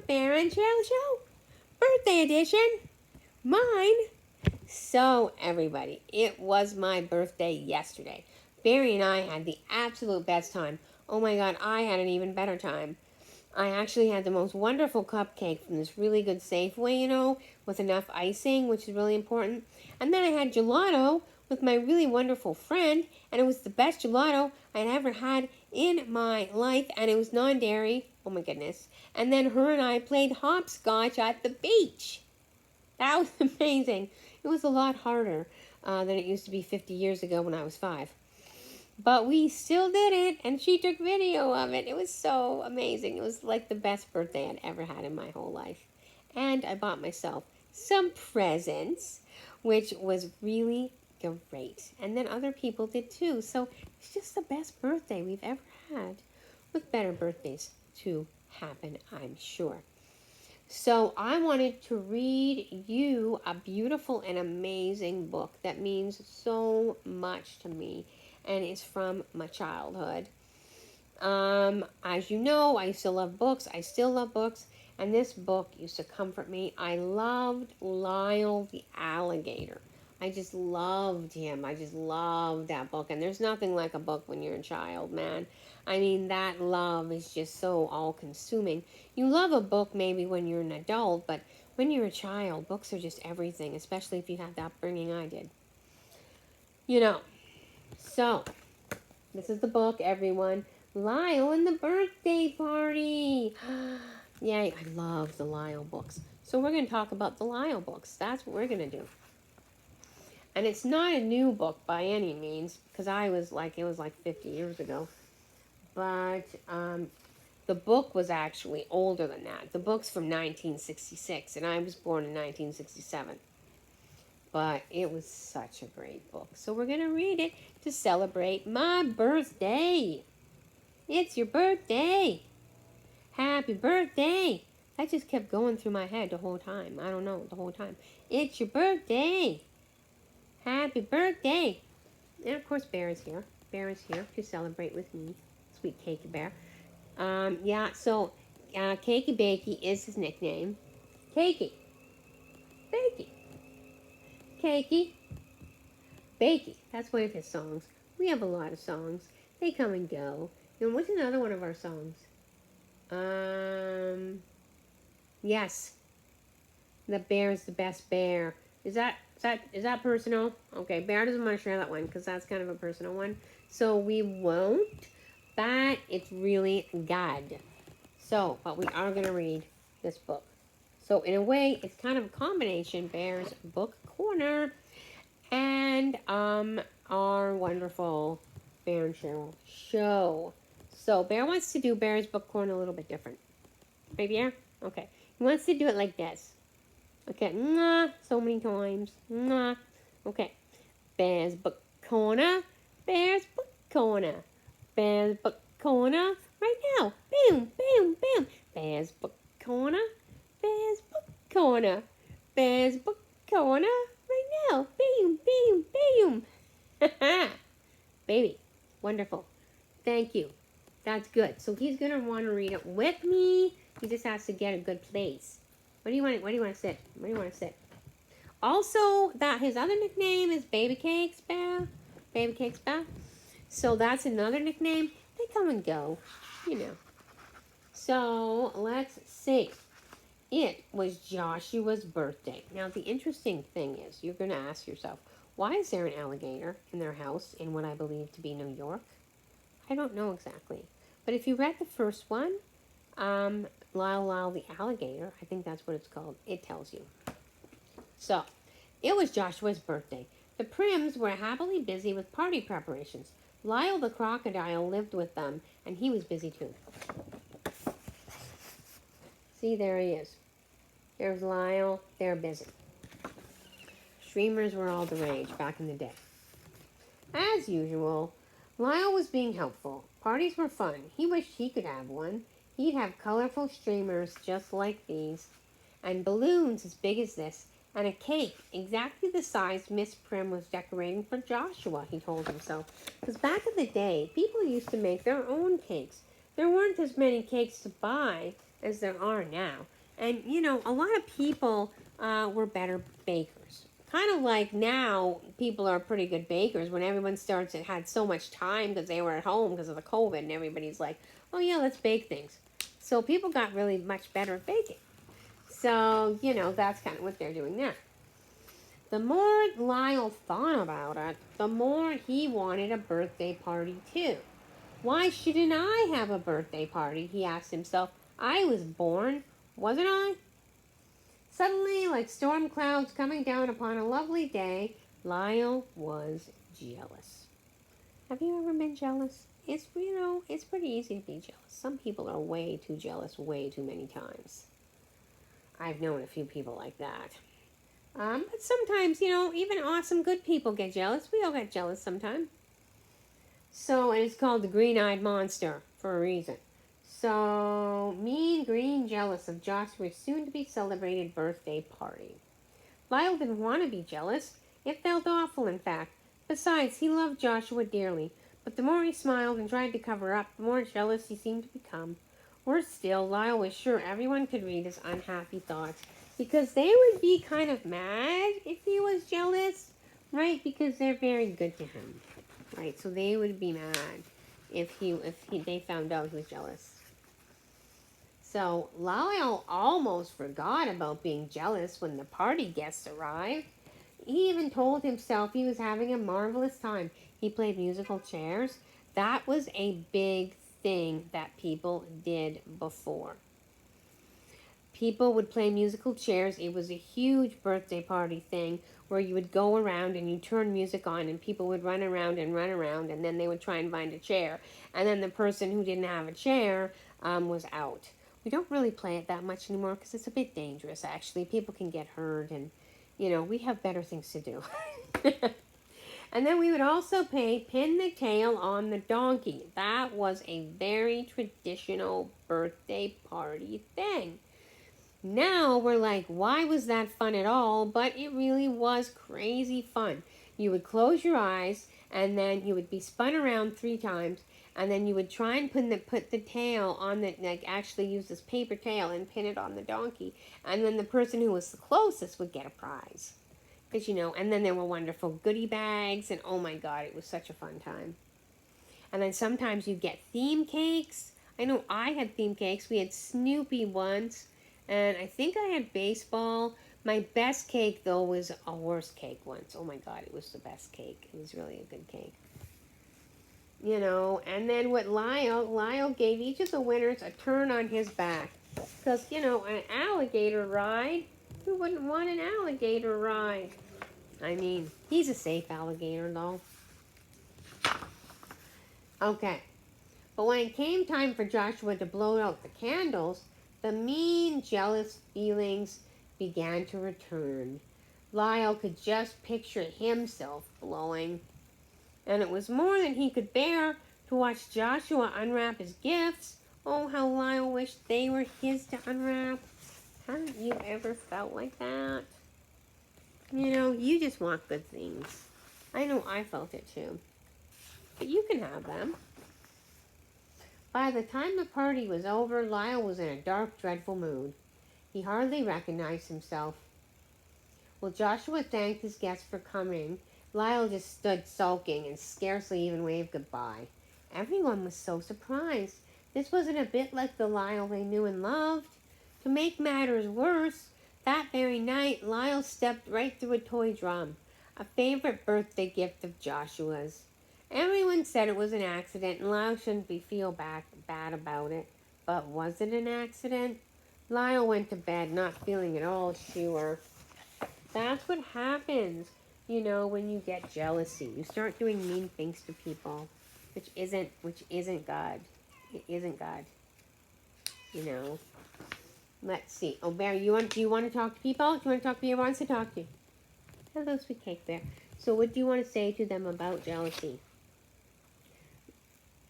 Bear and Cheryl Show, birthday edition. Mine. So, everybody, it was my birthday yesterday. Barry and I had the absolute best time. Oh my God, I had an even better time. I actually had the most wonderful cupcake from this really good Safeway, with enough icing, which is really important. And then I had gelato with my really wonderful friend, and it was the best gelato I'd ever had in my life, and it was non-dairy. Oh my goodness. And then her and I played hopscotch at the beach. That was amazing. It was a lot harder than it used to be 50 years ago when I was 5. But we still did it, and she took video of it. It was so amazing. It was like the best birthday I'd ever had in my whole life. And I bought myself some presents, which was really great. And then other people did too. So it's just the best birthday we've ever had, with better birthdays to happen, I'm sure. So I wanted to read you a beautiful and amazing book that means so much to me, and it's from my childhood. As you know, I used to love books. I still love books, and this book used to comfort me. I loved Lyle the alligator. I just loved him. I just loved that book, and there's nothing like a book when you're a child, man. I mean, that love is just so all-consuming. You love a book maybe when you're an adult, but when you're a child, books are just everything, especially if you have the upbringing I did. So, this is the book, everyone. Lyle and the Birthday Party. Yay, I love the Lyle books. So we're going to talk about the Lyle books. That's what we're going to do. And it's not a new book by any means, because it was like 50 years ago. But the book was actually older than that. The book's from 1966, and I was born in 1967. But it was such a great book. So we're going to read it to celebrate my birthday. It's your birthday. Happy birthday. That just kept going through my head the whole time. I don't know, the whole time. It's your birthday. Happy birthday. And of course, Bear is here. Bear is here to celebrate with me. Sweet Cakey Bear. Cakey Bakey is his nickname. Cakey. Bakey. Cakey. Bakey. That's one of his songs. We have a lot of songs. They come and go. And what's another one of our songs? Yes. The bear is the best bear. Is that personal? Okay, Bear doesn't want to share that one because that's kind of a personal one. So we won't, but it's really good. So, but we are going to read this book. So in a way, it's kind of a combination, Bear's Book Corner and our wonderful Bear and Cheryl show. So Bear wants to do Bear's Book Corner a little bit different. Right, Bear? Okay. He wants to do it like this. Okay, so many times. Okay. Bear's Book Corner. Bear's Book Corner. Bear's Book Corner. Right now. Boom, boom, boom. Bear's Book Corner. Bear's Book Corner. Bear's Book Corner. Right now. Boom, boom, boom. Baby. Wonderful. Thank you. That's good. So he's going to want to read it with me. He just has to get a good place. Where do you want to sit? Where do you want to sit? Also, that his other nickname is Baby Cakes Bear. Baby Cakes Bear. So that's another nickname. They come and go, So let's see. It was Joshua's birthday. Now the interesting thing is, you're going to ask yourself, why is there an alligator in their house in what I believe to be New York? I don't know exactly. But if you read the first one, Lyle the alligator, I think that's what it's called. It tells you. So, it was Joshua's birthday. The Prims were happily busy with party preparations. Lyle the crocodile lived with them, and he was busy too. See, there he is. There's Lyle. They're busy. Streamers were all the rage back in the day. As usual, Lyle was being helpful. Parties were fun. He wished he could have one. He'd have colorful streamers just like these, and balloons as big as this, and a cake exactly the size Miss Prim was decorating for Joshua, he told himself. Because back in the day, people used to make their own cakes. There weren't as many cakes to buy as there are now. And, you know, a lot of people were better bakers. Kind of like now, people are pretty good bakers when everyone starts and had so much time because they were at home because of the COVID, and everybody's like, oh, yeah, let's bake things. So people got really much better at baking. So, you know, that's kind of what they're doing now. The more Lyle thought about it, the more he wanted a birthday party too. Why shouldn't I have a birthday party? He asked himself. I was born, wasn't I? Suddenly, like storm clouds coming down upon a lovely day, Lyle was jealous. Have you ever been jealous? It's pretty easy to be jealous. Some people are way too jealous way too many times. I've known a few people like that. But sometimes, even awesome good people get jealous. We all get jealous sometimes. So, and it's called the green-eyed monster for a reason. So, mean green jealous of Joshua's soon-to-be celebrated birthday party. Lyle didn't want to be jealous. It felt awful, in fact. Besides, he loved Joshua dearly. But the more he smiled and tried to cover up, the more jealous he seemed to become. Worse still, Lyle was sure everyone could read his unhappy thoughts, because they would be kind of mad if he was jealous, right? Because they're very good to him, right? So they would be mad if they found out he was jealous. So Lyle almost forgot about being jealous when the party guests arrived. He even told himself he was having a marvelous time. He played musical chairs. That was a big thing that people did before. People would play musical chairs. It was a huge birthday party thing where you would go around and you turn music on and people would run around and then they would try and find a chair. And then the person who didn't have a chair was out. We don't really play it that much anymore because it's a bit dangerous, actually. People can get hurt and, we have better things to do. And then we would also pin the tail on the donkey. That was a very traditional birthday party thing. Now we're like, why was that fun at all? But it really was crazy fun. You would close your eyes and then you would be spun around 3 times and then you would try and put the tail on the, like actually use this paper tail and pin it on the donkey. And then the person who was the closest would get a prize. Because, and then there were wonderful goodie bags and oh my God, it was such a fun time. And then sometimes you get theme cakes. I know I had theme cakes. We had Snoopy once. And I think I had baseball. My best cake, though, was a horse cake once. Oh, my God, it was the best cake. It was really a good cake. And then with Lyle gave each of the winners a turn on his back. Because, an alligator ride, who wouldn't want an alligator ride? I mean, he's a safe alligator, though. Okay. But when it came time for Joshua to blow out the candles, the mean, jealous feelings began to return. Lyle could just picture himself blowing. And it was more than he could bear to watch Joshua unwrap his gifts. Oh, how Lyle wished they were his to unwrap. Haven't you ever felt like that? You just want good things. I know I felt it too. But you can have them. By the time the party was over, Lyle was in a dark, dreadful mood. He hardly recognized himself. While Joshua thanked his guests for coming, Lyle just stood sulking and scarcely even waved goodbye. Everyone was so surprised. This wasn't a bit like the Lyle they knew and loved. To make matters worse, that very night, Lyle stepped right through a toy drum, a favorite birthday gift of Joshua's. Everyone said it was an accident and Lyle shouldn't feel bad about it. But was it an accident? Lyle went to bed not feeling at all sure. That's what happens, when you get jealousy. You start doing mean things to people, which isn't God. It isn't God. Let's see. Oh, Barry, do you want to talk to people? Do you want to talk to people who wants to talk to you? Hello, sweet cake there. So what do you want to say to them about jealousy?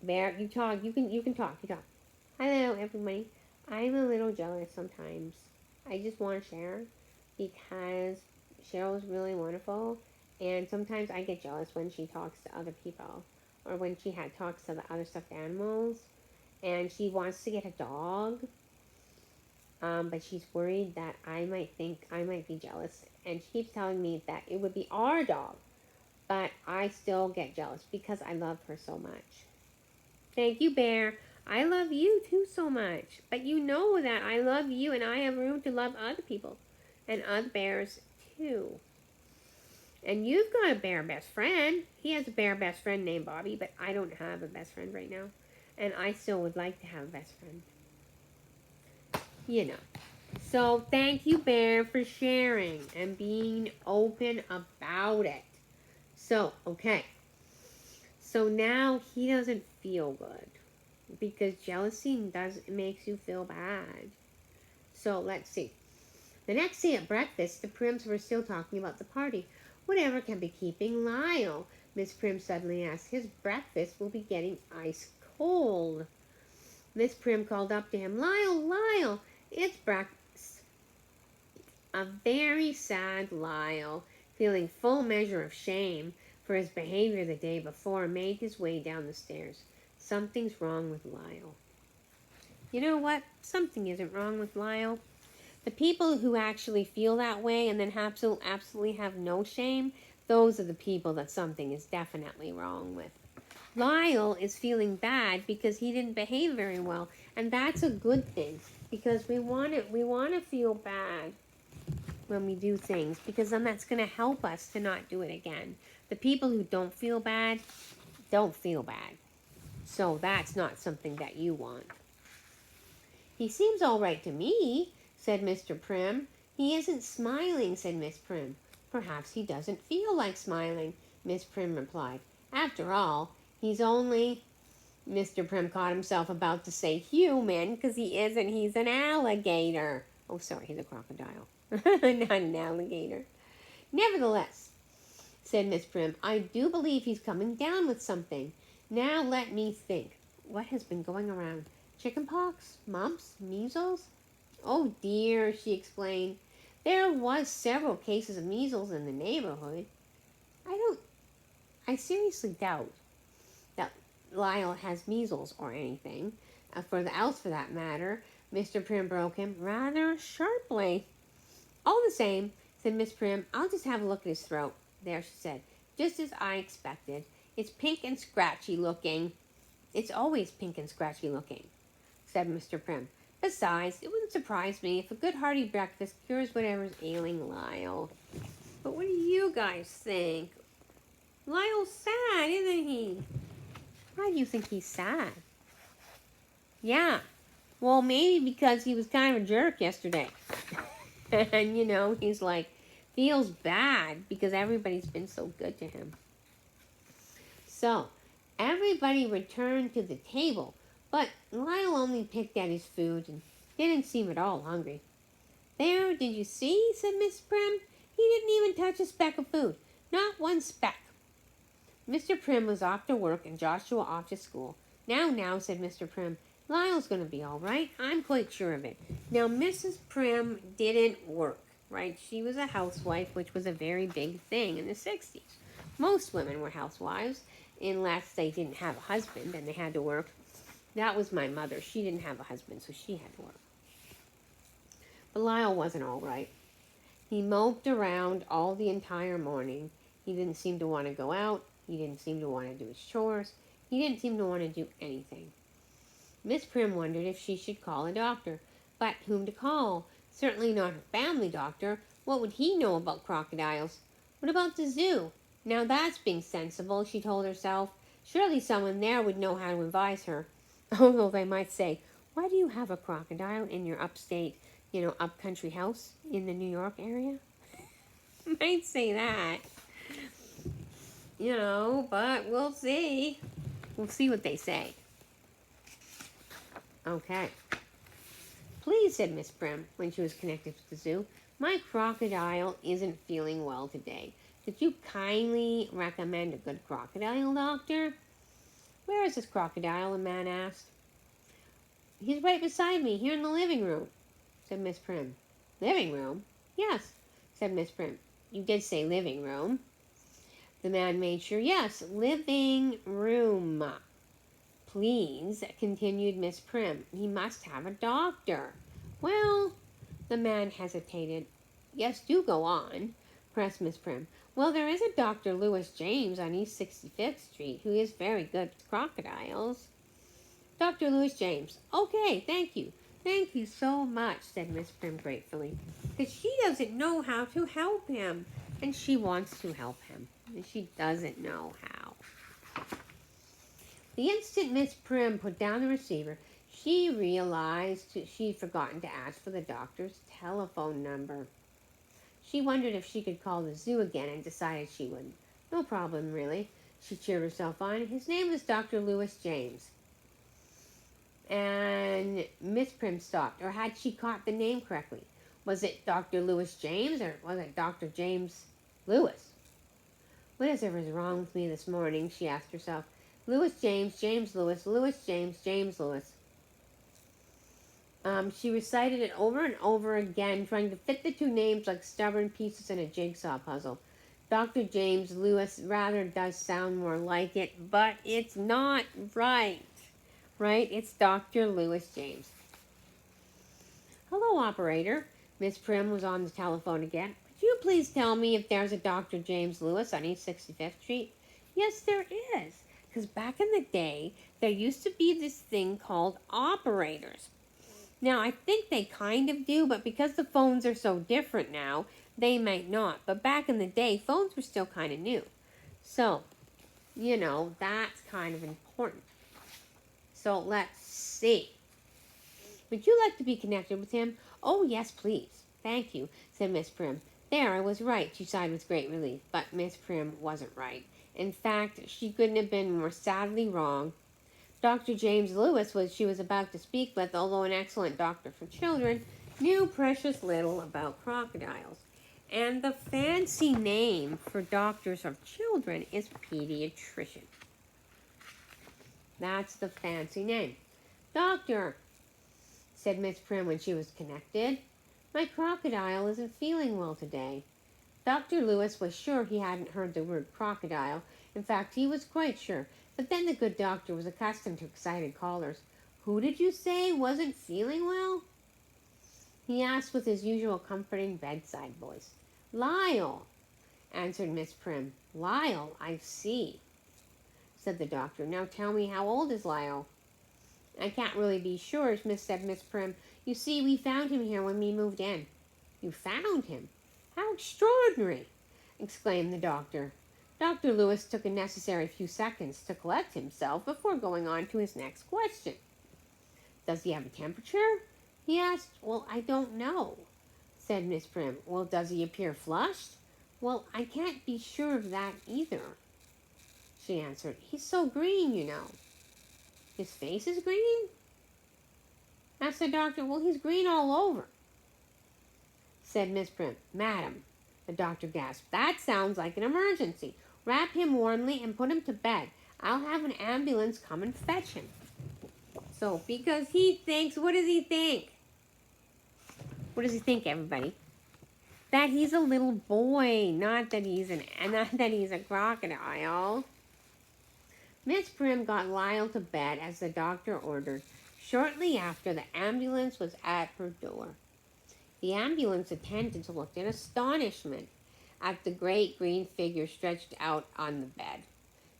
Bear, you talk. You can talk. You talk. Hello, everybody. I'm a little jealous sometimes. I just want to share because Cheryl's really wonderful, and sometimes I get jealous when she talks to other people or when she talks to the other stuffed animals, and she wants to get a dog. But she's worried that I might think I might be jealous. And she keeps telling me that it would be our dog. But I still get jealous because I love her so much. Thank you, Bear. I love you too so much. But you know that I love you and I have room to love other people and other bears too. And you've got a bear best friend. He has a bear best friend named Bobby, but I don't have a best friend right now. And I still would like to have a best friend. You know. So thank you, Bear, for sharing and being open about it. So, okay. So now he doesn't feel good because jealousy makes you feel bad. So let's see. The next day at breakfast, the Prims were still talking about the party. Whatever can be keeping Lyle? Miss Prim suddenly asked. His breakfast will be getting ice cold. Miss Prim called up to him, Lyle, Lyle, it's breakfast. A very sad Lyle, feeling full measure of shame for his behavior the day before, made his way down the stairs. Something's wrong with Lyle. You know what? Something isn't wrong with Lyle. The people who actually feel that way and then absolutely have no shame, those are the people that something is definitely wrong with. Lyle is feeling bad because he didn't behave very well, and that's a good thing because we want to feel bad when we do things because then that's going to help us to not do it again. The people who don't feel bad don't feel bad. So that's not something that you want. He seems all right to me, said Mr. Prim. He isn't smiling, said Miss Prim. Perhaps he doesn't feel like smiling, Miss Prim replied. After all, he's only... Mr. Prim caught himself about to say human, because he isn't. He's an alligator. Oh, sorry, he's a crocodile. Not an alligator. Nevertheless, said Miss Prim, I do believe he's coming down with something. Now let me think. What has been going around? Chickenpox? Mumps? Measles? Oh dear, she explained. There was several cases of measles in the neighborhood. I seriously doubt that Lyle has measles or anything. For that matter, Mr. Prim broke him rather sharply. All the same, said Miss Prim, I'll just have a look at his throat. There, she said, just as I expected. It's pink and scratchy looking. It's always pink and scratchy looking, said Mr. Prim. Besides, it wouldn't surprise me if a good hearty breakfast cures whatever's ailing Lyle. But what do you guys think? Lyle's sad, isn't he? Why do you think he's sad? Yeah. Well, maybe because he was kind of a jerk yesterday. And, he's like, feels bad because everybody's been so good to him. So, everybody returned to the table, but Lyle only picked at his food and didn't seem at all hungry. There, did you see? Said Miss Prim. He didn't even touch a speck of food. Not one speck. Mr. Prim was off to work and Joshua off to school. Now, said Mr. Prim, Lyle's going to be all right. I'm quite sure of it. Now, Mrs. Prim didn't work, right? She was a housewife, which was a very big thing in the 60s. Most women were housewives, unless they didn't have a husband and they had to work. That was my mother. She didn't have a husband, so she had to work. But Lyle wasn't all right. He moped around all the entire morning. He didn't seem to want to go out. He didn't seem to want to do his chores. He didn't seem to want to do anything. Miss Prim wondered if she should call a doctor. But whom to call? Certainly not her family doctor. What would he know about crocodiles? What about the zoo? Now that's being sensible, she told herself. Surely someone there would know how to advise her. Although they might say, why do you have a crocodile in your upstate, upcountry house in the New York area? Might say that. But we'll see. We'll see what they say. Okay. Please, said Miss Prim, when she was connected to the zoo, my crocodile isn't feeling well today. Could you kindly recommend a good crocodile doctor? Where is this crocodile? The man asked. He's right beside me, here in the living room, said Miss Prim. Living room? Yes, said Miss Prim. You did say living room. The man made sure. Yes, living room. Please, continued Miss Prim. He must have a doctor. Well, the man hesitated. Yes, do go on, pressed Miss Prim. Well, there is a Dr. Lewis James on East 65th Street who is very good with crocodiles. Dr. Lewis James. Okay, thank you. Thank you so much, said Miss Prim gratefully. Because she doesn't know how to help him. And she wants to help him. And she doesn't know how. The instant Miss Prim put down the receiver, she realized she'd forgotten to ask for the doctor's telephone number. She wondered if she could call the zoo again and decided she would. No problem, really. She cheered herself on. His name is Dr. Lewis James. And Miss Prim stopped. Or had she caught the name correctly? Was it Dr. Lewis James or was it Dr. James Lewis? Whatever is wrong with me this morning, she asked herself. Lewis James, James Lewis, Lewis James, James Lewis. She recited it over and over again, trying to fit the two names like stubborn pieces in a jigsaw puzzle. Dr. James Lewis rather does sound more like it, but it's not right. Right? It's Dr. Lewis James. Hello, operator. Miss Prim was on the telephone again. Could you please tell me if there's a Dr. James Lewis on East 65th Street? Yes, there is. Because back in the day, there used to be this thing called operators. Now, I think they kind of do, but because the phones are so different now, they might not. But back in the day, phones were still kind of new. So, that's kind of important. So, let's see. Would you like to be connected with him? Oh, yes, please. Thank you, said Miss Prim. There, I was right, she sighed with great relief. But Miss Prim wasn't right. In fact, she couldn't have been more sadly wrong. Dr. James Lewis, she was about to speak with, although an excellent doctor for children, knew precious little about crocodiles. And the fancy name for doctors of children is pediatrician. That's the fancy name. Doctor, said Miss Prim when she was connected, my crocodile isn't feeling well today. Dr. Lewis was sure he hadn't heard the word crocodile. In fact, he was quite sure. But then the good doctor was accustomed to excited callers. Who did you say wasn't feeling well? He asked with his usual comforting bedside voice. Lyle, answered Miss Prim. Lyle, I see, said the doctor. Now tell me, how old is Lyle? I can't really be sure, said Miss Prim. You see, we found him here when we moved in. You found him? How extraordinary, exclaimed the doctor. Dr. Lewis took a necessary few seconds to collect himself before going on to his next question. Does he have a temperature? He asked. Well, I don't know, said Miss Prim. Well, does he appear flushed? Well, I can't be sure of that either, she answered. He's so green, His face is green? Asked the doctor. Well, he's green all over, said Miss Prim. Madam, the doctor gasped. That sounds like an emergency. Wrap him warmly and put him to bed. I'll have an ambulance come and fetch him. So, because he thinks, what does he think? What does he think, everybody? That he's a little boy, not that he's a crocodile. Miss Prim got Lyle to bed as the doctor ordered. Shortly after, the ambulance was at her door. The ambulance attendants looked in astonishment at the great green figure stretched out on the bed.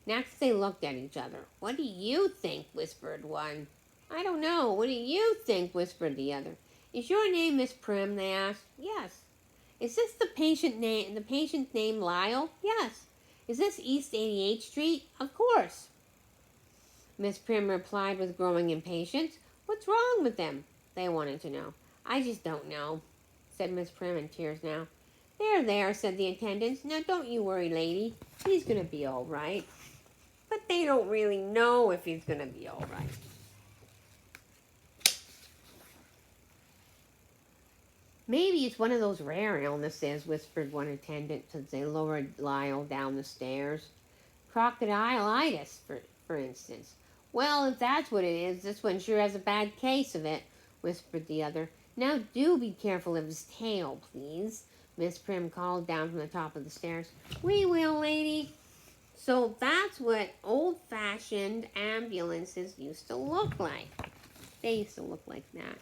Next, they looked at each other. What do you think? Whispered one. I don't know. What do you think? Whispered the other. Is your name Miss Prim? They asked. Yes. Is this the patient name Lyle? Yes. Is this East 88th Street? Of course. Miss Prim replied with growing impatience. What's wrong with them? They wanted to know. I just don't know, said Miss Prim in tears now. There, said the attendants. Now don't you worry, lady. He's going to be all right. But they don't really know if he's going to be all right. Maybe it's one of those rare illnesses, whispered one attendant as they lowered Lyle down the stairs. Crocodilitis, for instance. Well, if that's what it is, this one sure has a bad case of it, whispered the other. Now do be careful of his tail, please, Miss Prim called down from the top of the stairs. We will, lady. So that's what old-fashioned ambulances used to look like. They used to look like that.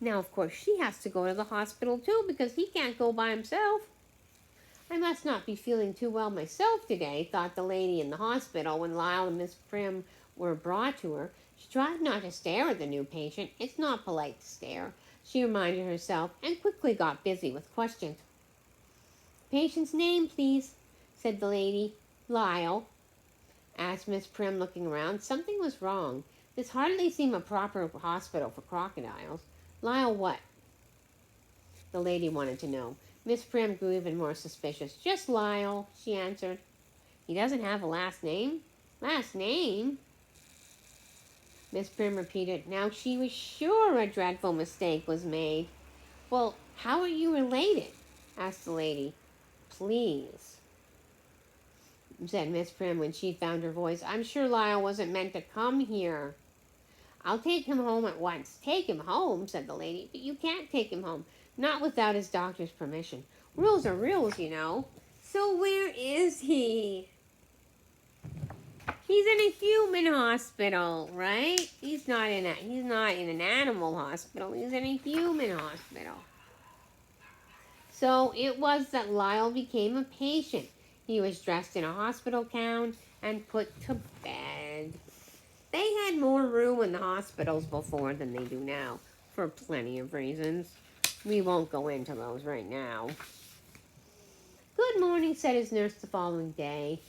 Now, of course, she has to go to the hospital too because he can't go by himself. I must not be feeling too well myself today, thought the lady in the hospital when Lyle and Miss Prim were brought to her. She tried not to stare at the new patient. It's not polite to stare, she reminded herself, and quickly got busy with questions. Patient's name, please, said the lady. Lyle, asked Miss Prim, looking around. Something was wrong. This hardly seemed a proper hospital for crocodiles. Lyle what? The lady wanted to know. Miss Prim grew even more suspicious. Just Lyle, she answered. He doesn't have a last name? Last name? Miss Prim repeated. Now she was sure a dreadful mistake was made. Well, how are you related? Asked the lady. Please, said Miss Prim when she found her voice. I'm sure Lyle wasn't meant to come here. I'll take him home at once. Take him home, said the lady. But you can't take him home. Not without his doctor's permission. Rules are rules, you know. So where is he? He's in a human hospital, right? He's not in an animal hospital. He's in a human hospital. So it was that Lyle became a patient. He was dressed in a hospital gown and put to bed. They had more room in the hospitals before than they do now, for plenty of reasons. We won't go into those right now. Good morning, said his nurse the following day.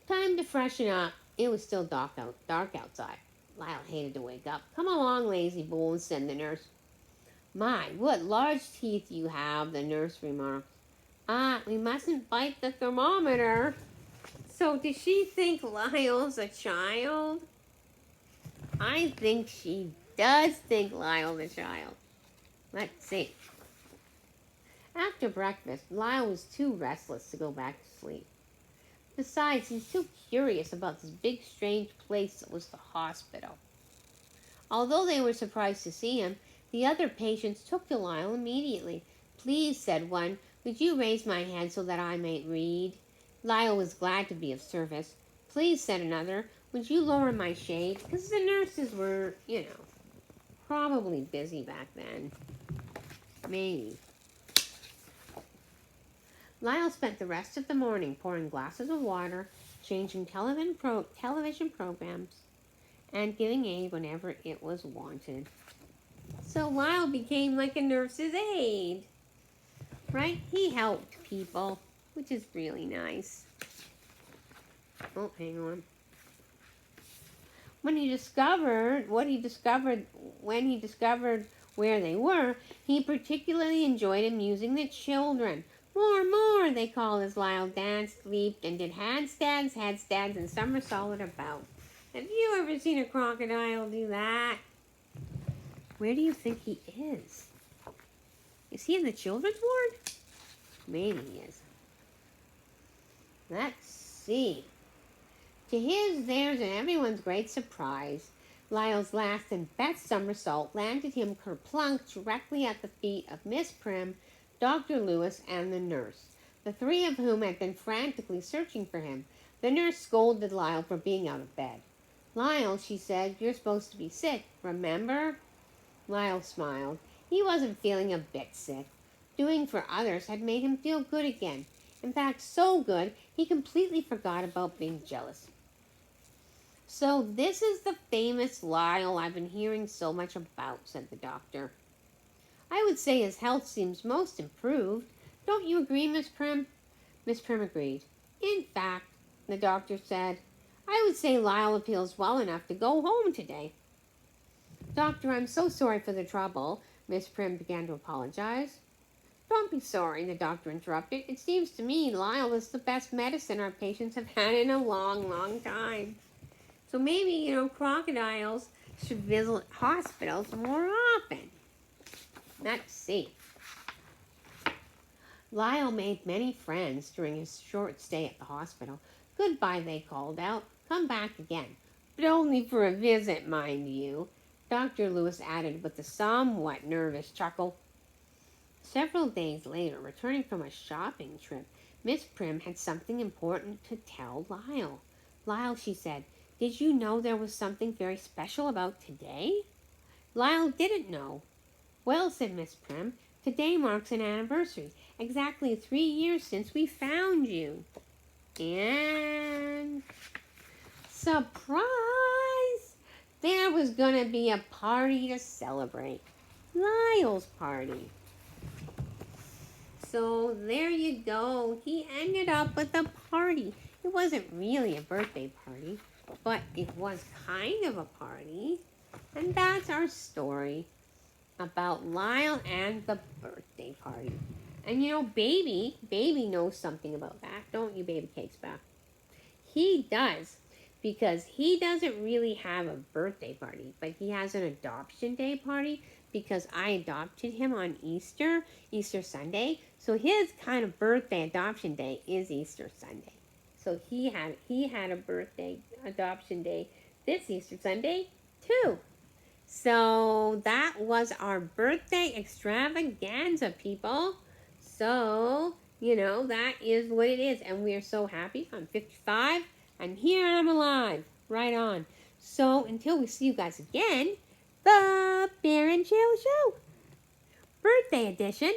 Time to freshen up. It was still dark outside. Lyle hated to wake up. Come along, lazy bones, said the nurse. My, what large teeth you have, the nurse remarked. We mustn't bite the thermometer. So does she think Lyle's a child? I think she does think Lyle's a child. Let's see. After breakfast, Lyle was too restless to go back to sleep. Besides, he's too curious about this big, strange place that was the hospital. Although they were surprised to see him, the other patients took to Lyle immediately. Please, said one, would you raise my head so that I might read? Lyle was glad to be of service. Please, said another, would you lower my shade? Because the nurses were, probably busy back then. Maybe. Lyle spent the rest of the morning pouring glasses of water, changing television programs, and giving aid whenever it was wanted. So Lyle became like a nurse's aide, right? He helped people, which is really nice. Oh, hang on. When he discovered where they were, he particularly enjoyed amusing the children. More, they called as Lyle danced, leaped, and did handstands, headstands, and somersaulted about. Have you ever seen a crocodile do that? Where do you think he is? Is he in the children's ward? Maybe he is. Let's see. To his, theirs, and everyone's great surprise, Lyle's last and best somersault landed him kerplunk directly at the feet of Miss Prim, Dr. Lewis, and the nurse, the three of whom had been frantically searching for him. The nurse scolded Lyle for being out of bed. Lyle, she said, you're supposed to be sick, remember? Lyle smiled. He wasn't feeling a bit sick. Doing for others had made him feel good again. In fact, so good, he completely forgot about being jealous. So this is the famous Lyle I've been hearing so much about, said the doctor. I would say his health seems most improved. Don't you agree, Miss Prim? Miss Prim agreed. In fact, the doctor said, I would say Lyle appeals well enough to go home today. Doctor, I'm so sorry for the trouble. Miss Prim began to apologize. Don't be sorry, the doctor interrupted. It seems to me Lyle is the best medicine our patients have had in a long, long time. So maybe, crocodiles should visit hospitals more often. Let's see. Lyle made many friends during his short stay at the hospital. Goodbye, they called out. Come back again. But only for a visit, mind you, Dr. Lewis added with a somewhat nervous chuckle. Several days later, returning from a shopping trip, Miss Prim had something important to tell Lyle. Lyle, she said, did you know there was something very special about today? Lyle didn't know. Well, said Miss Prim, today marks an anniversary. Exactly 3 years since we found you. And surprise! There was going to be a party to celebrate. Lyle's party. So there you go. He ended up with a party. It wasn't really a birthday party, but it was kind of a party. And that's our story about Lyle and the birthday party. And you know, baby knows something about that, don't you, Baby Cakes Beth? He does, because he doesn't really have a birthday party, but he has an adoption day party because I adopted him on Easter Sunday. So his kind of birthday adoption day is Easter Sunday. So he had a birthday adoption day this Easter Sunday too. So that was our birthday extravaganza, people. So, you know, that is what it is. And we are so happy. I'm 55. I'm here and I'm alive. Right on. So until we see you guys again, the Bear and Cheryl Show. Birthday edition.